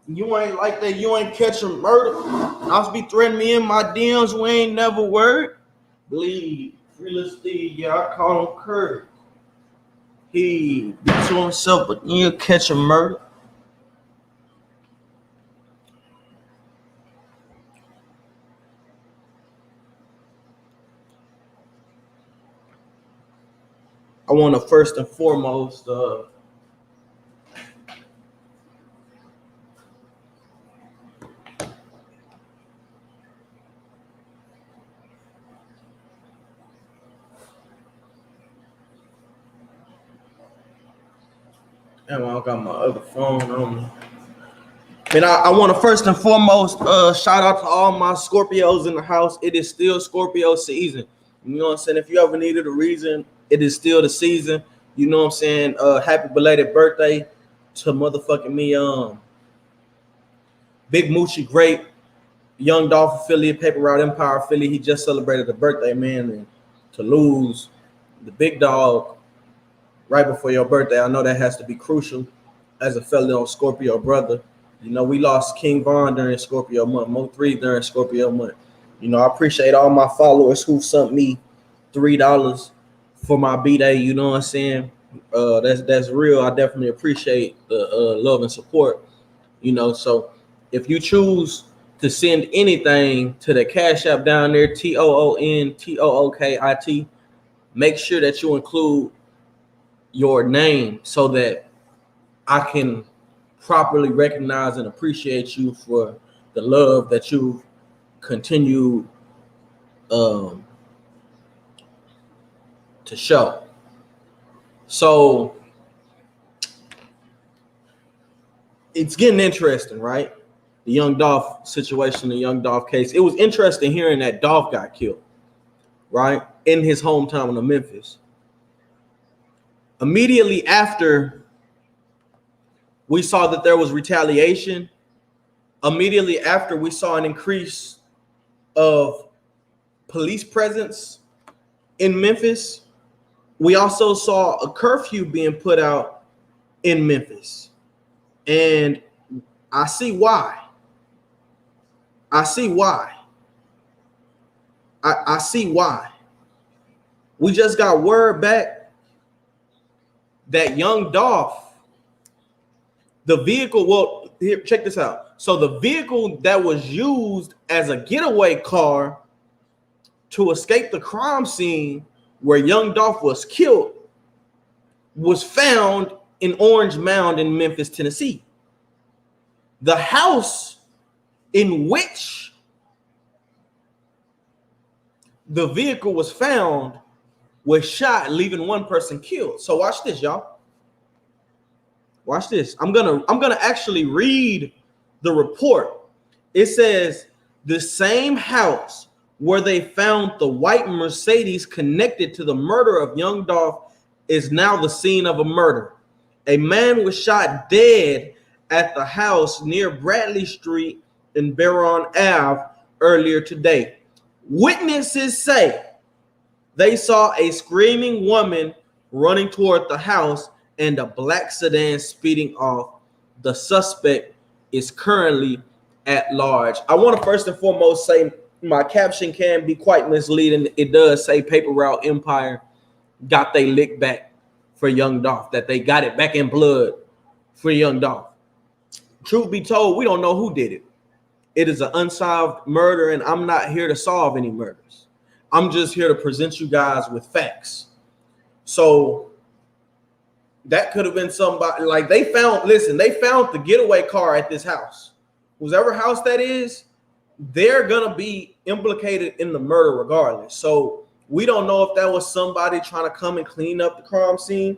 You ain't like that. You ain't catching murder. I'll be threatening me in my DMs. We ain't never word. Bleed. Realist Steve. Yeah, I call him Kurt. He be to himself, but you catch a murder. I want to first and foremost damn, I got my other phone on me. And I want to first and foremost shout out to all my Scorpios in the house. It is still Scorpio season. You know what I'm saying? If you ever needed a reason, it is still the season. You know what I'm saying? Happy belated birthday to motherfucking me. Big Moochie Grape, young Dolph affiliate, Paper Route Empire affiliate. He just celebrated a birthday, man. And to lose the big dog right before your birthday, I know that has to be crucial as a fellow Scorpio brother. You know, we lost King Von during Scorpio month, Mo3 during Scorpio month. You know, I appreciate all my followers who sent me $3 for my B-Day. You know what I'm saying? That's real. I definitely appreciate the love and support. You know, so if you choose to send anything to the Cash App down there, TOONTOOKIT, make sure that you include your name so that I can properly recognize and appreciate you for the love that you've continued to show. So it's getting interesting, right? The young Dolph situation, the young Dolph case. It was interesting hearing that Dolph got killed, right? In his hometown of Memphis. Immediately after we saw that there was retaliation. Immediately after, we saw an increase of police presence in Memphis. We also saw a curfew being put out in Memphis. And I see why. I see why. I see why. We just got word back that young Dolph, the vehicle, well, here, check this out. So the vehicle that was used as a getaway car to escape the crime scene where young Dolph was killed was found in Orange Mound in Memphis, Tennessee. The house in which the vehicle was found was shot, leaving one person killed. So watch this, y'all. Watch this. I'm gonna actually read the report. It says the same house where they found the white Mercedes connected to the murder of young Dolph is now the scene of a murder. A man was shot dead at the house near Bradley Street and Baron Ave earlier today. Witnesses say they saw a screaming woman running toward the house and a black sedan speeding off. The suspect is currently at large. I want to first and foremost say my caption can be quite misleading. It does say Paper Route Empire got they lick back for young Dolph, that they got it back in blood for young Dolph. Truth be told, we don't know who did it. It is an unsolved murder, and I'm not here to solve any murders. I'm just here to present you guys with facts. So that could have been somebody, like they found the getaway car at this house. Whoever house that is, they're going to be implicated in the murder regardless. So we don't know if that was somebody trying to come and clean up the crime scene.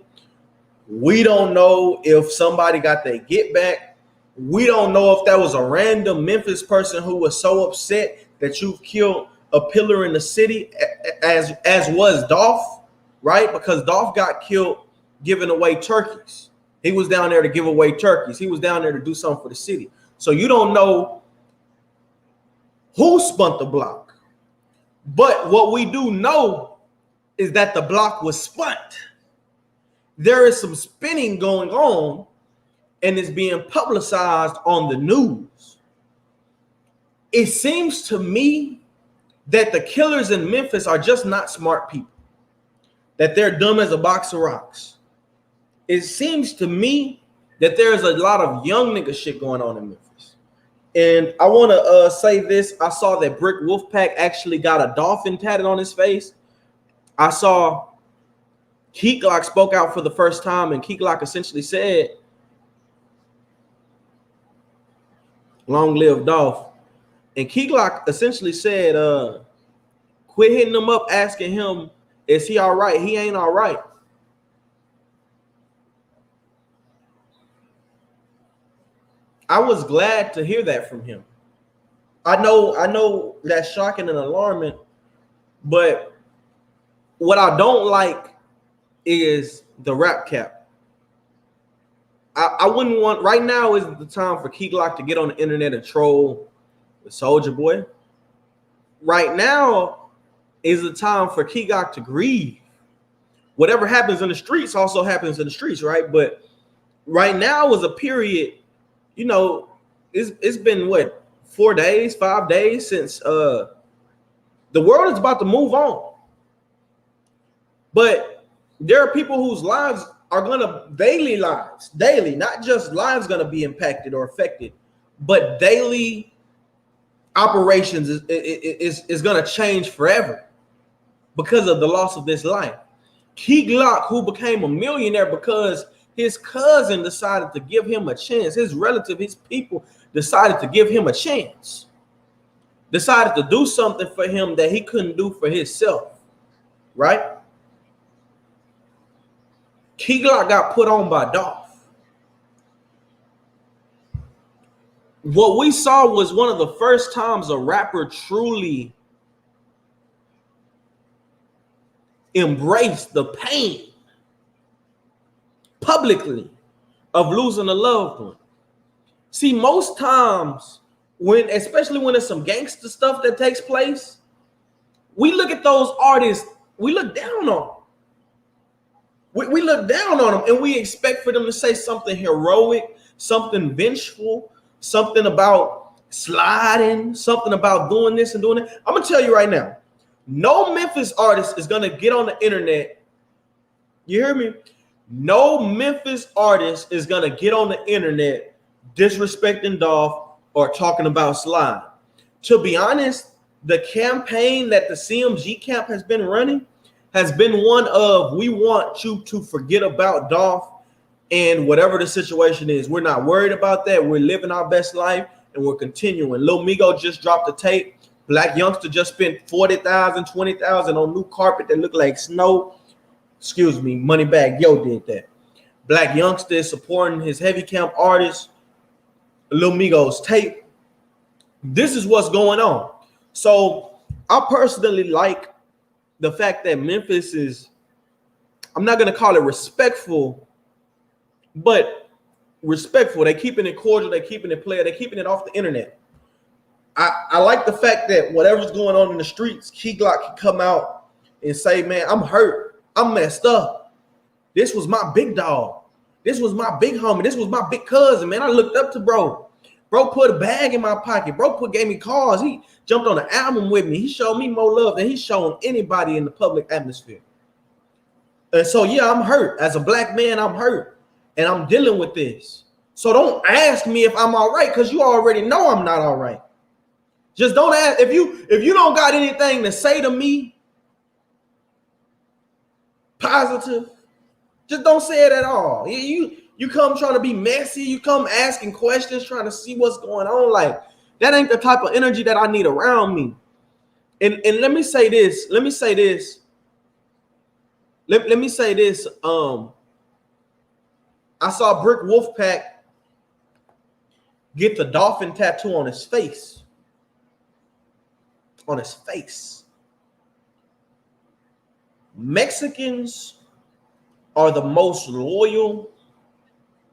We don't know if somebody got their get back. We don't know if that was a random Memphis person who was so upset that you've killed a pillar in the city, as was Dolph, right? Because Dolph got killed giving away turkeys. He was down there to give away turkeys. He was down there to do something for the city. So you don't know who spun the block. But what we do know is that the block was spun. There is some spinning going on and it's being publicized on the news. It seems to me that the killers in Memphis are just not smart people, that they're dumb as a box of rocks. It seems to me that there's a lot of young nigga shit going on in Memphis. And I want to say this. I saw that Brick Wolfpack actually got a dolphin tatted on his face. I saw Key Glock spoke out for the first time, and Key Glock essentially said, "Long live Dolph." And Key Glock essentially said, quit hitting him up, asking him, is he all right? He ain't all right. I was glad to hear that from him. I know that's shocking and alarming, but what I don't like is the rap cap. I wouldn't want, right now isn't the time for Key Glock to get on the internet and troll the Soulja Boy. Right now is the time for Key Glock to grieve. Whatever happens in the streets also happens in the streets, right? But right now is a period, you know, it's been what, 4 days, 5 days since the world is about to move on. But there are people whose lives are gonna daily, not just lives gonna be impacted or affected, but daily operations is gonna change forever because of the loss of this life. Key Glock, who became a millionaire because his cousin decided to give him a chance, his relative, his people decided to give him a chance, decided to do something for him that he couldn't do for himself, right? Key Glock got put on by Dolph. What we saw was one of the first times a rapper truly embraced the pain publicly of losing a loved one. See, most times especially when there's some gangster stuff that takes place, we look at those artists, we look down on them. We look down on them and we expect for them to say something heroic, something vengeful, something about sliding, something about doing this and doing that. I'm going to tell you right now, no Memphis artist is going to get on the internet. You hear me? No Memphis artist is going to get on the internet disrespecting Dolph or talking about slide. To be honest, the campaign that the CMG camp has been running has been one of, we want you to forget about Dolph and whatever the situation is. We're not worried about that. We're living our best life and we're continuing. Lil Migo just dropped the tape. Black Youngster just spent $40,000, $20,000 on new carpet that looked like snow. Excuse me, Moneybagg Yo did that. Black Youngster is supporting his heavy camp artist, Lil Migo's tape. This is what's going on. So I personally like the fact that Memphis is, I'm not going to call it respectful, but respectful. They're keeping it cordial. They're keeping it player. They're keeping it off the internet. I like the fact that whatever's going on in the streets, Key Glock can come out and say, man, I'm hurt. I'm messed up. This was my big dog. This was my big homie. This was my big cousin, man. I looked up to bro. Bro put a bag in my pocket. Bro gave me cars. He jumped on the album with me. He showed me more love than he's shown anybody in the public atmosphere. And so, yeah, I'm hurt. As a black man, I'm hurt. And I'm dealing with this. So don't ask me if I'm all right, because you already know I'm not all right. Just don't ask. If you don't got anything to say to me positive, just don't say it at all. You come trying to be messy. You come asking questions, trying to see what's going on. Like, that ain't the type of energy that I need around me. And let me say this. Let me say this. I saw Brick Wolfpack get the dolphin tattoo on his face. On his face. Mexicans are the most loyal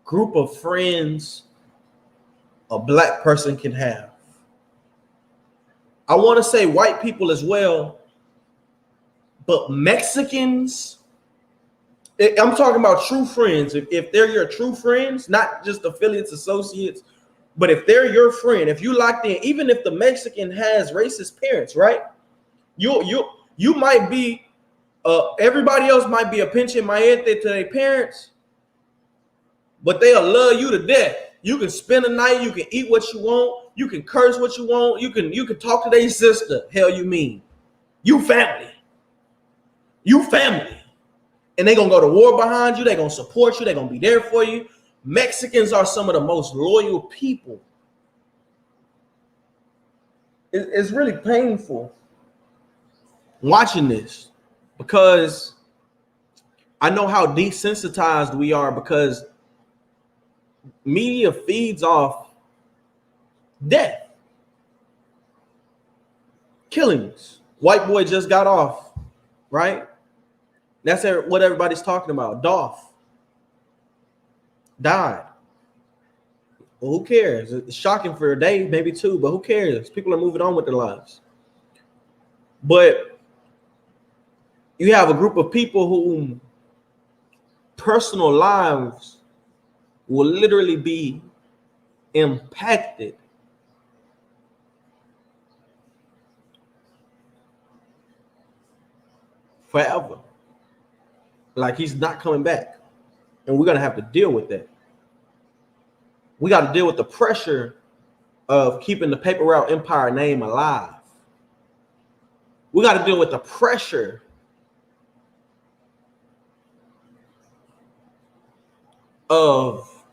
group of friends a black person can have. I want to say white people as well, but Mexicans I'm talking about true friends. If they're your true friends, not just affiliates, associates, but if they're your friend, if you locked in, even if the Mexican has racist parents, right? You might be everybody else might be a pinche maete to their parents, but they'll love you to death. You can spend a night, you can eat what you want, you can curse what you want, you can talk to their sister. Hell, you mean you family, and they gonna go to war behind you. They gonna support you. They gonna be there for you. Mexicans are some of the most loyal people. It's really painful watching this because I know how desensitized we are because media feeds off death, killings. White boy just got off, right? That's what everybody's talking about. Dolph died. Well, who cares? It's shocking for a day, maybe two, but who cares? People are moving on with their lives. But you have a group of people whom personal lives will literally be impacted forever. Like he's not coming back. And we're going to have to deal with that. We got to deal with the pressure of keeping the paper route empire name alive. We got to deal with the pressure of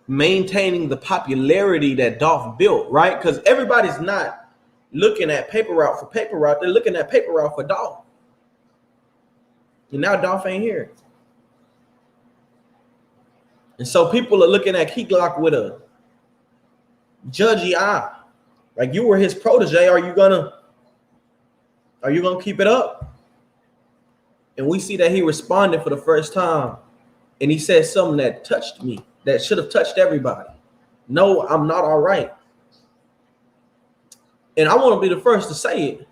maintaining the popularity that Dolph built, right? Because everybody's not looking at paper route for paper route. They're looking at paper route for Dolph. And now Dolph ain't here. And so people are looking at Key Glock with a judgy eye. Like, you were his protege. Are you gonna keep it up? And we see that he responded for the first time. And he said something that touched me, that should have touched everybody. No, I'm not all right. And I want to be the first to say it.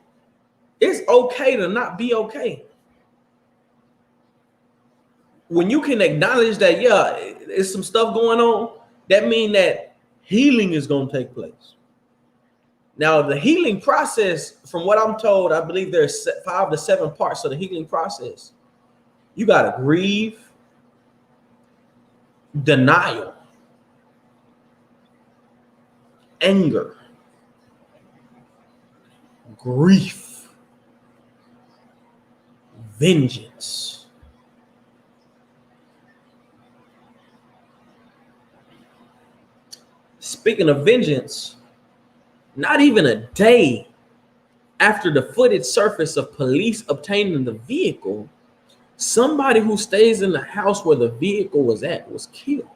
It's okay to not be okay. When you can acknowledge that, yeah, there's some stuff going on, that means that healing is going to take place. Now, the healing process, from what I'm told, I believe there's 5 to 7 parts of the healing process. You got to grieve, denial, anger, grief, vengeance. Speaking of vengeance, not even a day after the footage surfaced of police obtaining the vehicle, somebody who stays in the house where the vehicle was at was killed.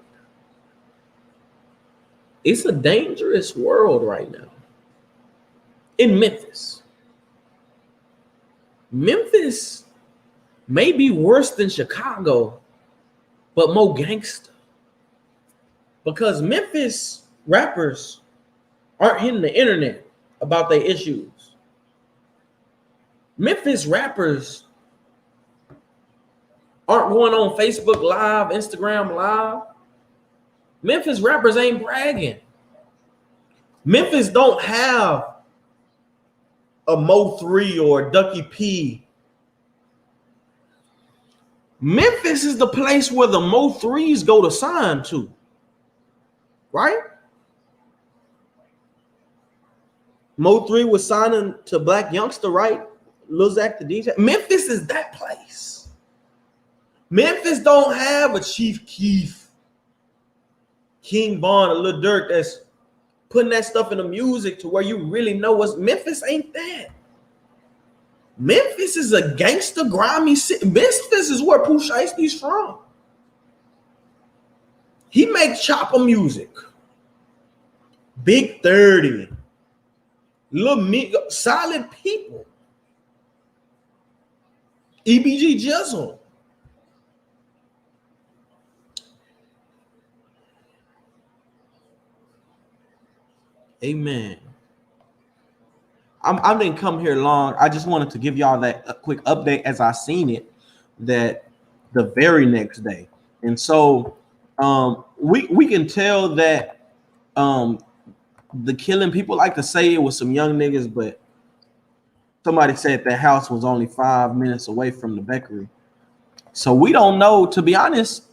It's a dangerous world right now. In Memphis. Memphis may be worse than Chicago, but more gangster. Because Memphis rappers aren't hitting the internet about their issues. Memphis rappers aren't going on Facebook Live, Instagram Live. Memphis rappers ain't bragging. Memphis don't have a Mo 3 or Ducky P. Memphis is the place where the Mo 3s go to sign to. Right? Mo 3 was signing to Black Youngster, right? Lil Zach the DJ. Memphis is that place. Memphis don't have a Chief Keef, King Von, a Lil Durk that's putting that stuff in the music to where you really know what's. Memphis ain't that. Memphis is a gangster, grimy city. Memphis is where Pooh Shiesty's from. He makes chopper music. Big 30. Solid people. EBG Jizzle. Amen. I didn't come here long. I just wanted to give y'all that a quick update as I seen it, that the very next day. And so we can tell that the killing, people like to say it was some young niggas, but somebody said that house was only 5 minutes away from the bakery. So we don't know, to be honest,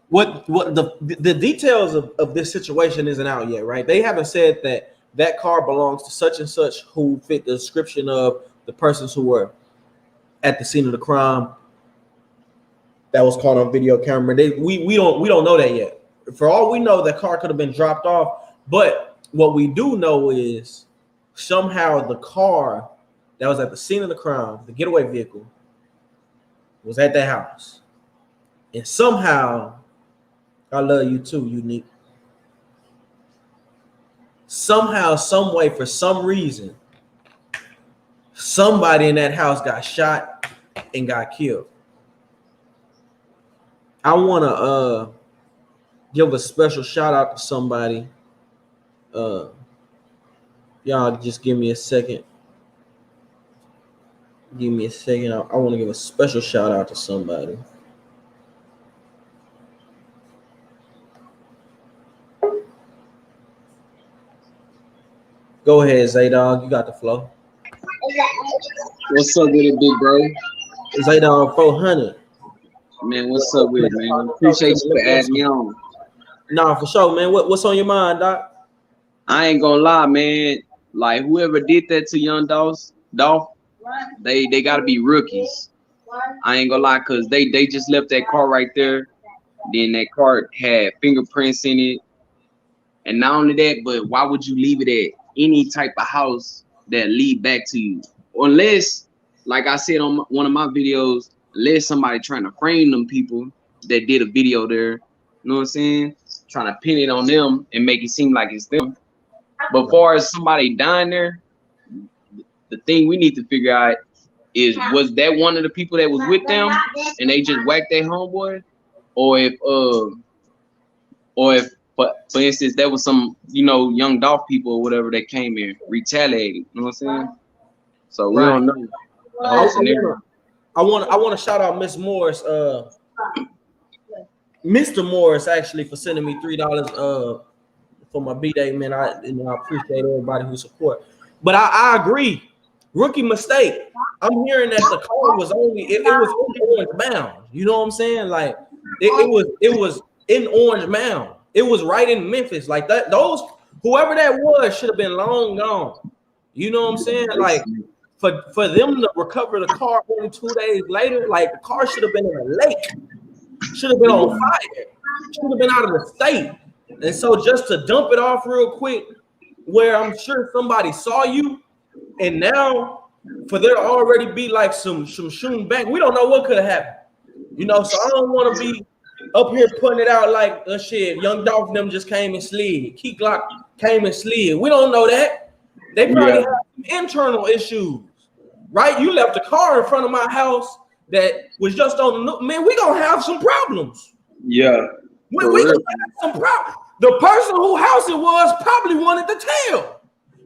what the details of this situation isn't out yet, right? They haven't said that that car belongs to such and such who fit the description of the persons who were at the scene of the crime that was caught on video camera. We don't know that yet. For all we know, that car could have been dropped off. But what we do know is somehow the car that was at the scene of the crime, the getaway vehicle, was at that house. And somehow, I love you too, Unique. Somehow, some way, for some reason, somebody in that house got shot and got killed. I want to give a special shout out to somebody. Y'all just give me a second. Give me a second. I want to give a special shout out to somebody. Go ahead, Zaydog. You got the flow. What's up with it, big bro? Zaydog 400. Man, what's up with it, man? Appreciate you for adding me on. Nah, for sure, man. What's on your mind, Doc? I ain't gonna lie, man. Like whoever did that to young Dolph, they gotta be rookies. I ain't gonna lie, cause they just left that car right there. Then that car had fingerprints in it. And not only that, but why would you leave it at any type of house that lead back to you? Unless, like I said on one of my videos, unless somebody trying to frame them people that did a video there, you know what I'm saying? Trying to pin it on them and make it seem like it's them. But far as somebody dying there, the thing we need to figure out is, was that one of the people that was with them and they just whacked their homeboy? Or if but for instance, there was some, young Dolph people or whatever that came here retaliating. You know what I'm saying? So we don't know. I want to shout out Miss Morris, Mr. Morris, actually, for sending me $3 for my B-Day, man. I appreciate everybody who support. But I agree. Rookie mistake. I'm hearing that the car was only it was in Orange Mound. You know what I'm saying? Like it was in Orange Mound. It was right in Memphis. Like that, whoever that was should have been long gone. You know what I'm saying? Like for them to recover the car only 2 days later, like the car should have been in a lake, should have been on fire, should have been out of the state. And so just to dump it off real quick, where I'm sure somebody saw you, and now for there to already be like some shooting back, we don't know what could have happened. So I don't want to be up here putting it out like shit. Young Dolph them just came and slid. Key Glock came and slid. We don't know that. They probably have some internal issues, right? You left a car in front of my house that was just on the man. We gonna have some problems. Yeah, we gonna have some problems. The person whose house it was probably wanted to tell.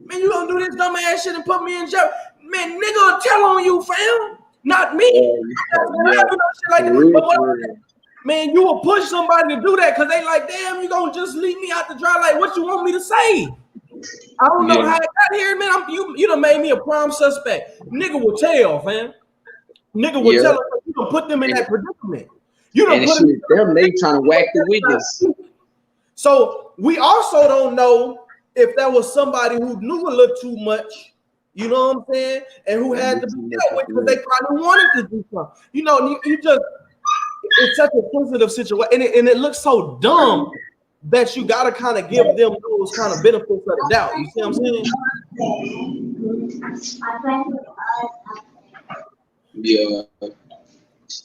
Man, you gonna do this dumb ass shit and put me in jail? Man, nigga, tell on you, fam. Not me. Man, you will push somebody to do that because they like, damn, you gonna just leave me out to dry? Like, what you want me to say? I don't know how it got here, man. You done made me a prime suspect. Nigga will tell, fam. Nigga will tell them you gonna put them in that predicament. You don't put them. They trying to whack the witness. So we also don't know if there was somebody who knew a little too much. You know what I'm saying? And who had to be dealt with because they probably wanted to do something. You just. It's such a sensitive situation, and it looks so dumb that you gotta kind of give them those kind of benefits of the doubt. You see what I'm saying?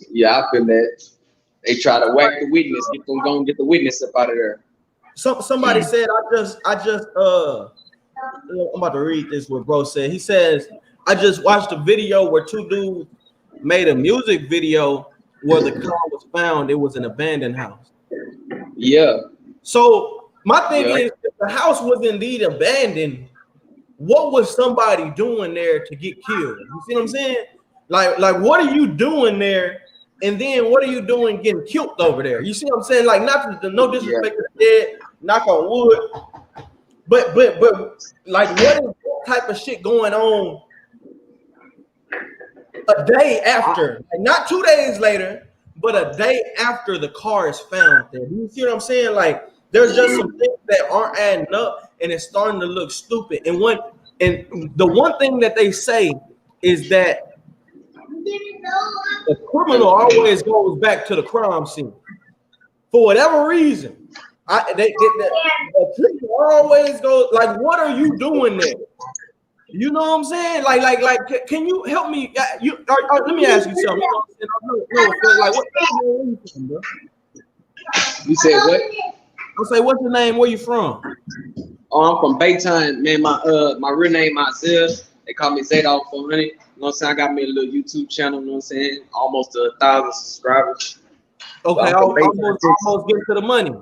Yeah, I feel that. They try to whack the witness, get the witness up out of there. Somebody said, I'm about to read this. What bro said. He says, I just watched a video where two dudes made a music video where the car was found. It was an abandoned house. Yeah. So my thing is, if the house was indeed abandoned, what was somebody doing there to get killed? You see what I'm saying? Like what are you doing there And then what are you doing getting killed over there? You see what I'm saying? Like, not to, no Yeah. disrespect to the dead, knock on wood, but like, what is that type of shit going on a day after, like not 2 days later, but a day after the car is found there? You see what I'm saying? Like, there's just some things that aren't adding up, and it's starting to look stupid. And the one thing that they say is that the criminal always goes back to the crime scene for whatever reason. The criminal always goes, like, what are you doing there? You know what I'm saying? Like, can you help me? Let me ask you something. You know, like, where you from, bro? You said what? I say, what's your name? Where you from? Oh, I'm from Baytown, man. My real name Isaiah. They call me Zadok 400. You know what I'm saying? I got me a little YouTube channel. You know what I'm saying? Almost 1,000 subscribers. Okay, almost get to the money.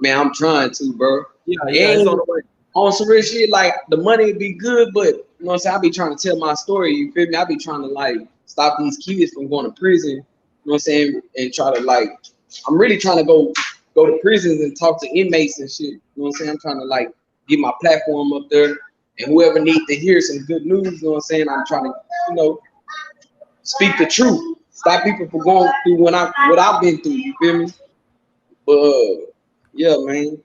Man, I'm trying to, bro. Yeah, it's on the way. On some real shit, like the money be good, but you know what I'm saying? I be trying to tell my story. You feel me? I be trying to like stop these kids from going to prison. You know what I'm saying? And try to like, I'm really trying to go to prisons and talk to inmates and shit. You know what I'm saying? I'm trying to like get my platform up there, and whoever needs to hear some good news, you know what I'm saying? I'm trying to, you know, speak the truth, stop people from going through what I've been through. You feel me? But yeah, man.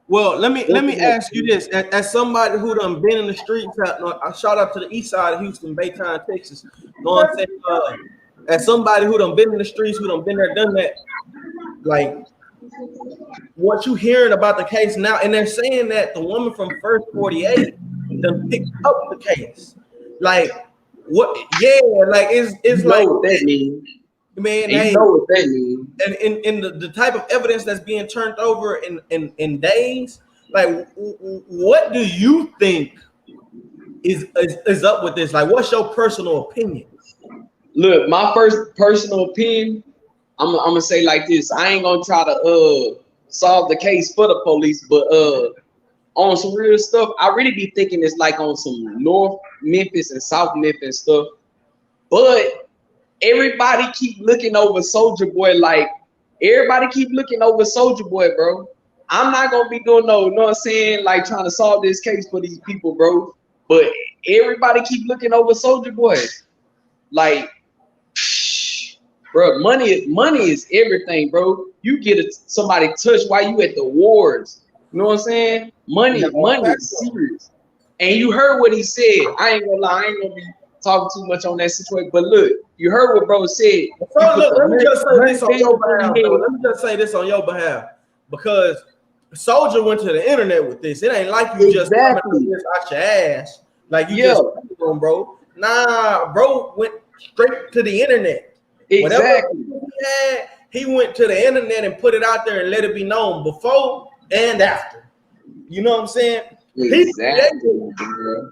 Well, let me ask you this: as somebody who done been in the streets, I shout out to the east side of Houston, Baytown, Texas. You know what I'm saying? As somebody who done been in the streets, who done been there, done that, like, what you hearing about the case now? And they're saying that the woman from First 48 done picked up the case. Like, what? Yeah, like it's like what that means. Man, and you know what that means. And in the type of evidence that's being turned over in days, like, what do you think is up with this? Like, what's your personal opinion? Look, my first personal opinion, I'm gonna say like this. I ain't gonna try to solve the case for the police, but on some real stuff, I really be thinking it's like on some North Memphis and South Memphis stuff. But everybody keep looking over Soldier Boy, like everybody keep looking over Soldier Boy, bro. I'm not gonna be doing no, you know what I'm saying, like trying to solve this case for these people, bro. But everybody keep looking over Soldier Boy. Like, bro, money is everything, bro. You get somebody touched while you at the wars. You know what I'm saying? Money is serious. And you heard what he said. I ain't gonna lie, I ain't gonna be talking too much on that situation. But look, you heard what bro said. So look, let me just say this on your behalf. Let me just say this on your behalf, because Soldier went to the internet with this. It ain't like you just coming this out your ass, like you just on, bro. Nah, bro went straight to the internet. Exactly. Whatever he went to the internet and put it out there and let it be known before and after. You know what I'm saying? Exactly.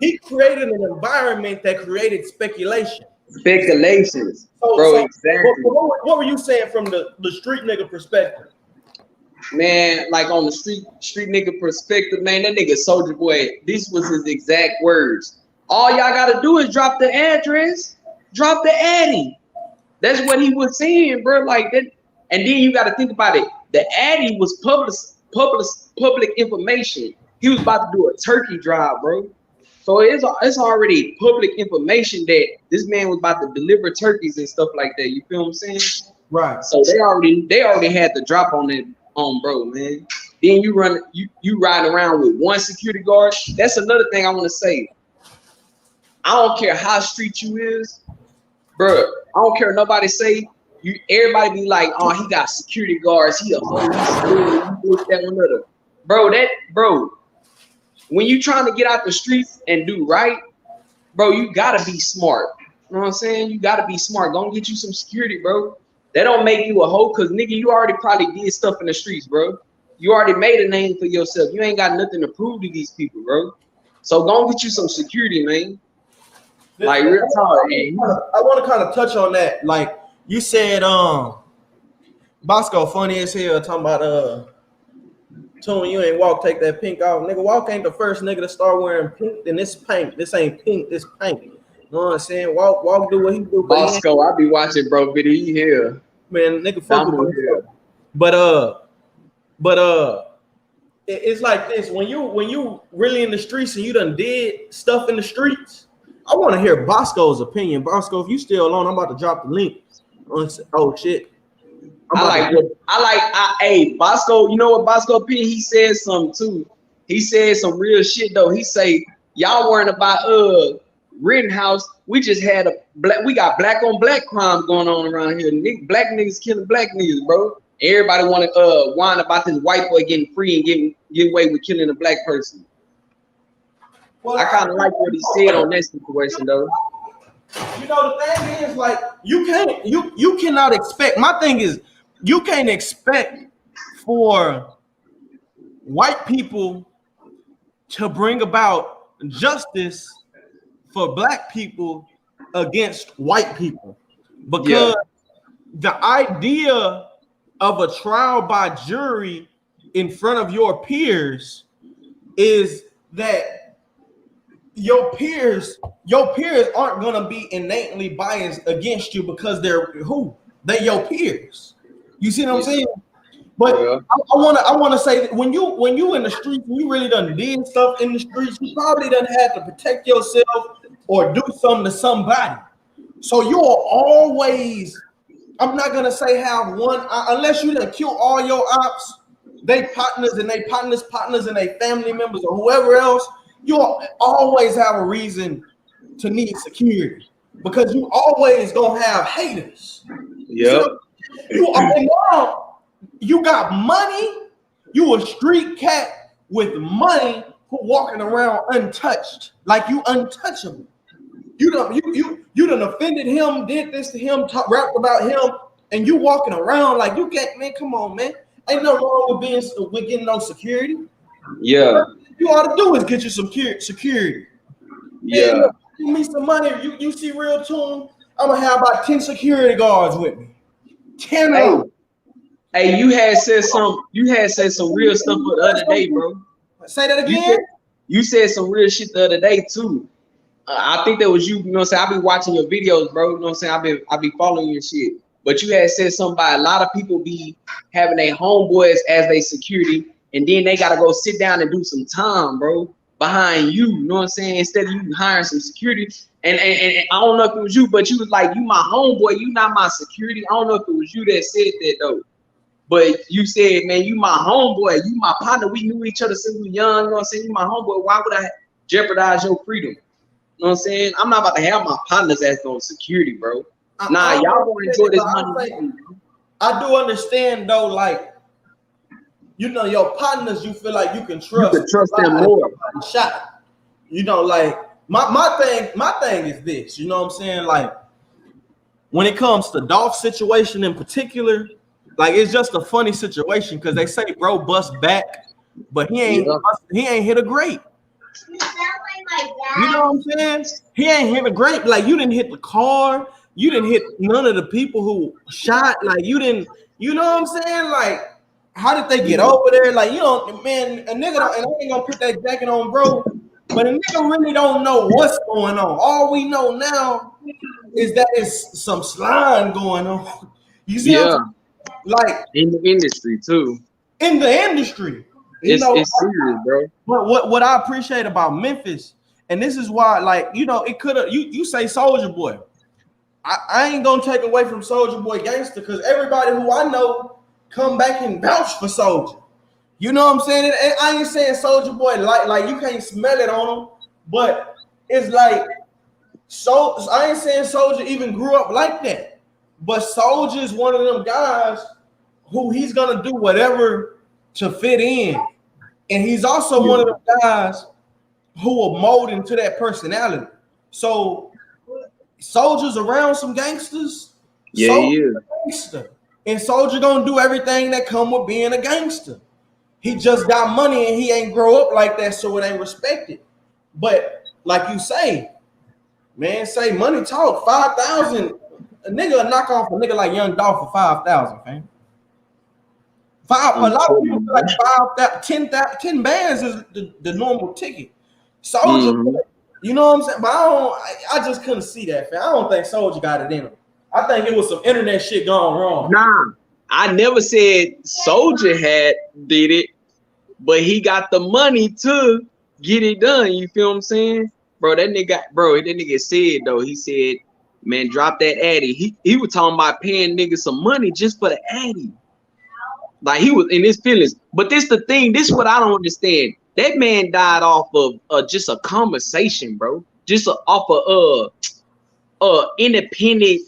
He created an environment that created speculation. Speculations. Exactly. What were you saying from the street nigga perspective? Man, like on the street nigga perspective, man, that nigga Soldier Boy, this was his exact words. All y'all gotta do is drop the address, drop the addy. That's what he was saying, bro. Like that, and then you gotta think about it. The addy was public information. He was about to do a turkey drive, bro. So it's already public information that this man was about to deliver turkeys and stuff like that. You feel what I'm saying? Right. So they already had the drop on it, bro, man. Then you ride around with one security guard. That's another thing I want to say. I don't care how street you is, bro. I don't care nobody say. Everybody be like, oh, he got security guards. He a police. That one other. Bro. When you trying to get out the streets and do right, bro, you gotta be smart. You know what I'm saying? You gotta be smart. Go and get you some security, bro. That don't make you a hoe, cause nigga, you already probably did stuff in the streets, bro. You already made a name for yourself. You ain't got nothing to prove to these people, bro. So go and get you some security, man. Like real talk. I want to kind of touch on that. Like you said, Bosco funny as hell talking about Tune, you ain't Walk, take that pink off. Nigga, Walk ain't the first nigga to start wearing pink. Then this pink. This ain't pink, this pink. know what I'm saying? Walk, do what he do. But Bosco, I be watching, bro. Video, he here. man, nigga, fuck with Here. But it's like this. When you really in the streets and you done did stuff in the streets, I want to hear Bosco's opinion. Bosco, if you still on, I'm about to drop the link. Oh shit. Hey, Bosco, you know what Bosco opinion? He said something too. He said some real shit though. He say, y'all worrying about Rittenhouse. We just had we got black on black crime going on around here. Black niggas killing black niggas, bro. Everybody want to whine about this white boy getting free and getting away with killing a black person. Well, I kind of like what he said on that situation though. You know, the thing is, like, you cannot expect. My thing is, you can't expect for white people to bring about justice for black people against white people, because the idea of a trial by jury in front of your peers is that your peers aren't going to be innately biased against you because they're your peers. You see what I'm saying? But I want to say that when you in the streets, when you really done did stuff in the streets, you probably done had to protect yourself or do something to somebody. So you're always, I'm not gonna say have one, unless you done kill all your ops, they partners and they partners and they family members or whoever else. You'll always have a reason to need security because you always gonna have haters. Yeah. You got money. You a street cat with money who walking around untouched, like you untouchable. You done offended him, did this to him, rapped about him, and you walking around like you can't. Man, come on, man. Ain't no wrong with getting no security. Yeah. You ought to do is get you some security. Yeah. Man, give me some money. You see real tune. I'm gonna have about 10 security guards with me. 10 of them. Hey, you had said some real stuff the other day, bro. Say that again. You said some real shit the other day too. I think that was you. You know what I'm saying? I be watching your videos, bro. You know what I'm saying? I be following your shit. But you had said something about a lot of people be having their homeboys as their security, and then they gotta go sit down and do some time, bro, behind you. You know what I'm saying? Instead of you hiring some security. And I don't know if it was you, but you was like, you my homeboy, you not my security. I don't know if it was you that said that though. But you said, man, you my homeboy, you my partner. We knew each other since we were young. You know what I'm saying? You my homeboy. Why would I jeopardize your freedom? You know what I'm saying? I'm not about to have my partners as on security, bro. Y'all gonna enjoy this money. I do understand though, like, you know, your partners, you feel like you can trust. You can trust them more. Shot. You know, like my thing is this. You know what I'm saying? Like, when it comes to Dolph situation in particular, like, it's just a funny situation because they say bro bust back, but he ain't hit a grape. You know what I'm saying? He ain't hit a grape. Like, you didn't hit the car. You didn't hit none of the people who shot. Like, you didn't. You know what I'm saying? Like, how did they get over there? Like, you know, man, a nigga don't, and I ain't gonna put that jacket on, bro. But a nigga really don't know what's going on. All we know now is that it's some slime going on. You see what I'm saying? Like, in the industry too. In the industry, it's serious, bro. What I appreciate about Memphis, and this is why, like, you know, it could have. You say Soulja Boy. I ain't gonna take away from Soulja Boy gangster because everybody who I know come back and vouch for Soulja. You know what I'm saying? And I ain't saying Soulja Boy like you can't smell it on him, but it's like I ain't saying Soulja even grew up like that. But Soulja is one of them guys who he's gonna do whatever to fit in, and he's also one of them guys who will mold into that personality. So Soulja's around some gangsters. Gangster. And Soulja gonna do everything that come with being a gangster. He just got money and he ain't grow up like that, so it ain't respected. But like you say, man, say money talk. 5,000. A nigga knock off a nigga like Young Dolph for 5,000, fam. A lot of people feel like 5,000, 10 bands is the normal ticket. Soulja You know what I'm saying? But I just couldn't see that, fam. I don't think Soldier got it in him. I think it was some internet shit going wrong. Nah, I never said Soldier had did it, but he got the money to get it done. You feel what I'm saying? That nigga said though, he said, man, drop that Addy. He was talking about paying niggas some money just for the Addy. Like he was in his feelings. But this the thing, this is what I don't understand. That man died off of just a conversation, bro. Just off of independent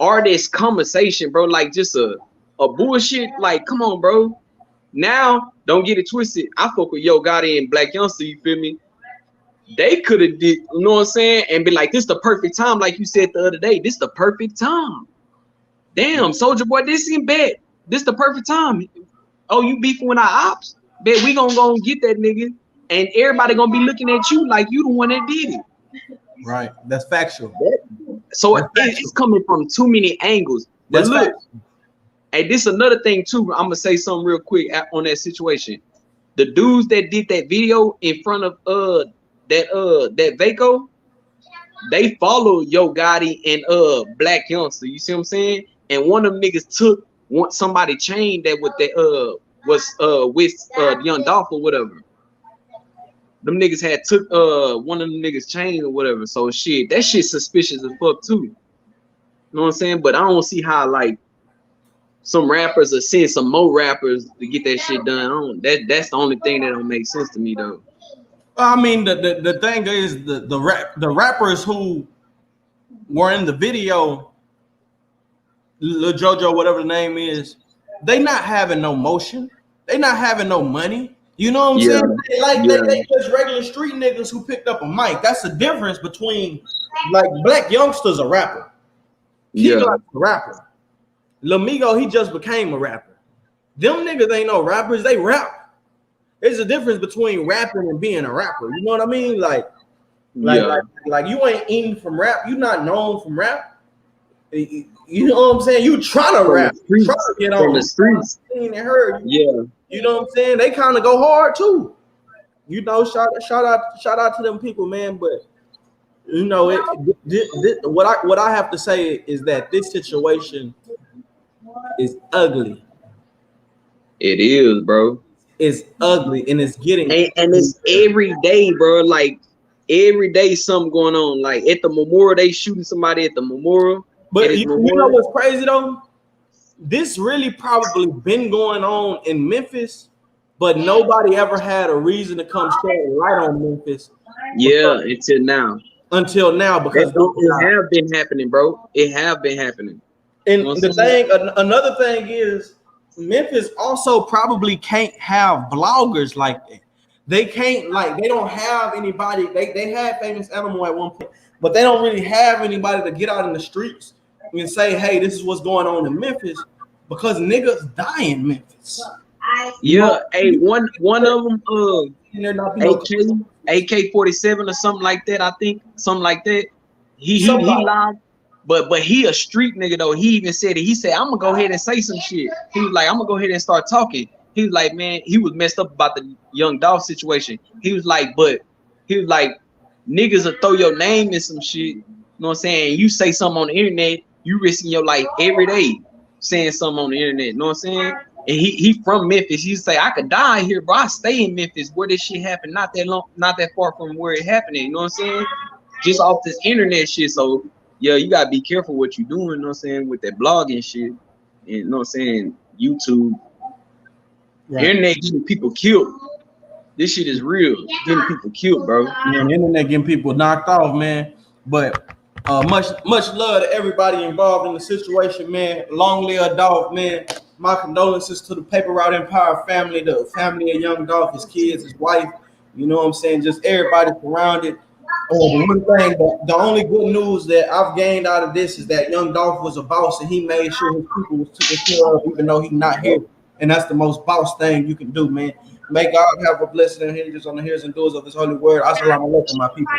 artist conversation, bro. Like just a bullshit. Like, come on, bro. Now, don't get it twisted. I fuck with Yo Gotti and Black Youngster, you feel me? They could have did, you know what I'm saying? And be like, this the perfect time, like you said the other day. This the perfect time. Damn, Soldier Boy, this ain't bad. This the perfect time. Oh, you beefing with our ops? Bet we gonna go and get that nigga. And everybody gonna be looking at you like you the one that did it. Right. That's factual. So it's coming from too many angles. But That's look, factual. hey, this another thing too. I'm gonna say something real quick on that situation. The dudes that did that video in front of that Vaco, they follow Yo Gotti and Black Youngster. You see what I'm saying? And one of them niggas took somebody chain that with that was with Young Dolph or whatever. Them niggas had took one of them niggas chain or whatever. So shit, that shit suspicious as fuck too. You know what I'm saying? But I don't see how like some rappers are send some more rappers to get that shit done. That's the only thing that don't make sense to me though. I mean, the thing is the rappers who were in the video, Lil Jojo, whatever the name is, they not having no motion. They not having no money. You know what I'm saying? They just regular street niggas who picked up a mic. That's the difference between like Black Youngster's a rapper. He like a rapper. Lamigo, he just became a rapper. Them niggas ain't no rappers, they rap. There's a difference between rapping and being a rapper. You know what I mean? Like you ain't eating from rap. You not known from rap. You know what I'm saying? You try to rap, try to get on the streets. And heard. Yeah. You know what I'm saying? They kind of go hard too. You know, shout out to them people, man. But you know, what I have to say is that this situation is ugly. It is, bro. It's ugly and it's getting and it's every day, bro. Like every day something going on. Like at the memorial, they shooting somebody at the memorial. But you know what's crazy though? This really probably been going on in Memphis, but nobody ever had a reason to come shed light on Memphis. Yeah, until now, because it have been happening, bro. It have been happening. And another thing is, Memphis also probably can't have bloggers like that. They can't, like, they don't have anybody. They had Famous Animal at one point, but they don't really have anybody to get out in the streets and say, hey, this is what's going on in Memphis, because niggas die in Memphis. Yeah, hey, one of them AK-47 or something like that, I think. Something like that. He lied. But he a street nigga though. He even said it. He said, I'm gonna go ahead and say some shit. He was like, I'm gonna go ahead and start talking. He was like, man, he was messed up about the Young Dolph situation. He was like, niggas will throw your name in some shit. You know what I'm saying? You say something on the internet, you risking your life every day saying something on the internet. You know what I'm saying? And he from Memphis. He say, I could die here, bro. I stay in Memphis where this shit happened. Not that far from where it happened. You know what I'm saying? Just off this internet shit. So yeah, you gotta be careful what you doing, you know what I'm saying, with that blogging shit. And you know what I'm saying, YouTube. Right. Internet getting people killed. This shit is real. Getting people killed, bro. Yeah, the internet getting people knocked off, man. But much love to everybody involved in the situation, man. Long live Dolph, man. My condolences to the Paper Route Empire family, the family of Young Dolph, his kids, his wife. You know what I'm saying? Just everybody surrounded. The one thing, the only good news that I've gained out of this is that Young Dolph was a boss and he made sure his people was taken care of, even though he's not here. And that's the most boss thing you can do, man. May God have a blessing and hinges on the hearers and doers of his holy word. Assalamu alaikum, my people.